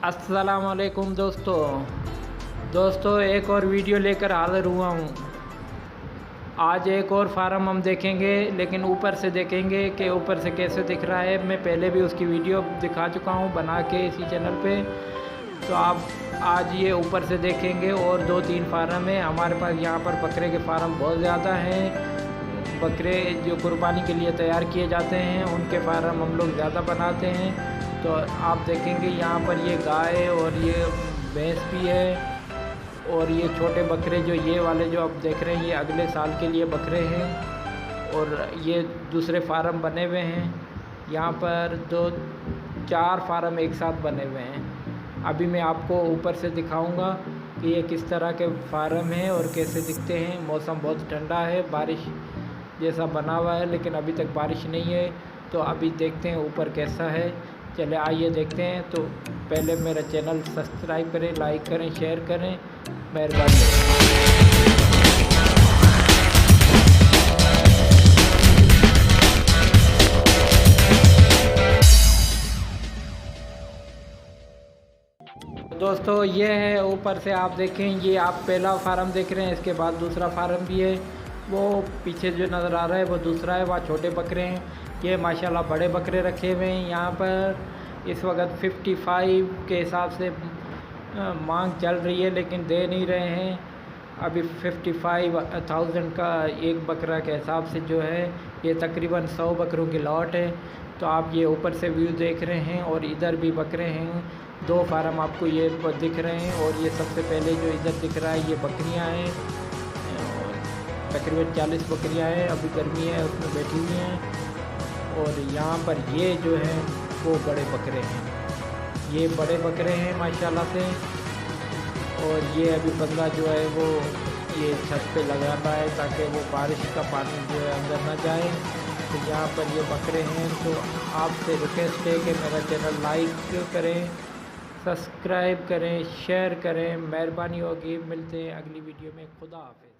अस्सलामुअलैकुम दोस्तों एक और वीडियो लेकर हाज़िर हुआ हूँ। आज एक और फार्म हम देखेंगे, लेकिन ऊपर से देखेंगे कि ऊपर से कैसे दिख रहा है। मैं पहले भी उसकी वीडियो दिखा चुका हूँ बना के इसी चैनल पे। तो आप आज ये ऊपर से देखेंगे। और 2-3 फार्म है हमारे पास। यहाँ पर बकरे के फार्म बहुत ज़्यादा हैं। बकरे जो कुर्बानी के लिए तैयार किए जाते हैं उनके फार्म हम लोग ज़्यादा बनाते हैं। तो आप देखेंगे यहाँ पर ये गाय और ये भैंस भी है। और ये छोटे बकरे जो ये वाले जो आप देख रहे हैं ये अगले साल के लिए बकरे हैं। और ये दूसरे फार्म बने हुए हैं। यहाँ पर 2-4 फार्म एक साथ बने हुए हैं। अभी मैं आपको ऊपर से दिखाऊंगा कि ये किस तरह के फार्म हैं और कैसे दिखते हैं। मौसम बहुत ठंडा है, बारिश जैसा बना हुआ है, लेकिन अभी तक बारिश नहीं है। तो अभी देखते हैं ऊपर कैसा है। चले आइए देखते हैं। तो पहले मेरा चैनल सब्सक्राइब करें, लाइक करें, शेयर करें, मेहरबानी। दोस्तों ये है ऊपर से आप देखें, ये आप पहला फार्म देख रहे हैं, इसके बाद दूसरा फार्म भी है। वो पीछे जो नज़र आ रहा है वो दूसरा है, वहाँ छोटे बकरे हैं। ये माशाल्लाह बड़े बकरे रखे हुए हैं। यहाँ पर इस वक्त 55 के हिसाब से मांग चल रही है, लेकिन दे नहीं रहे हैं। अभी 55,000 का एक बकरा के हिसाब से जो है ये तकरीबन 100 बकरों की लॉट है। तो आप ये ऊपर से व्यू देख रहे हैं और इधर भी बकरे हैं। 2 फार्म आपको ये दिख रहे हैं। और ये सबसे पहले जो इधर दिख रहा है ये बकरियां हैं। तकरीबन 40 बकरियां हैं। अभी गर्मी है उसमें बैठी हुई हैं। और यहाँ पर ये जो है वो बड़े बकरे हैं। ये बड़े बकरे हैं माशाल्लाह से। और ये अभी बंदा जो है वो ये छत पे लगा रहा है ताकि वो बारिश का पानी जो है अंदर ना जाए। तो यहाँ पर ये बकरे हैं। तो आपसे रिक्वेस्ट है कि मेरा चैनल लाइक करें, सब्सक्राइब करें, शेयर करें, मेहरबानी होगी। मिलते हैं अगली वीडियो में। खुदा हाफिज़।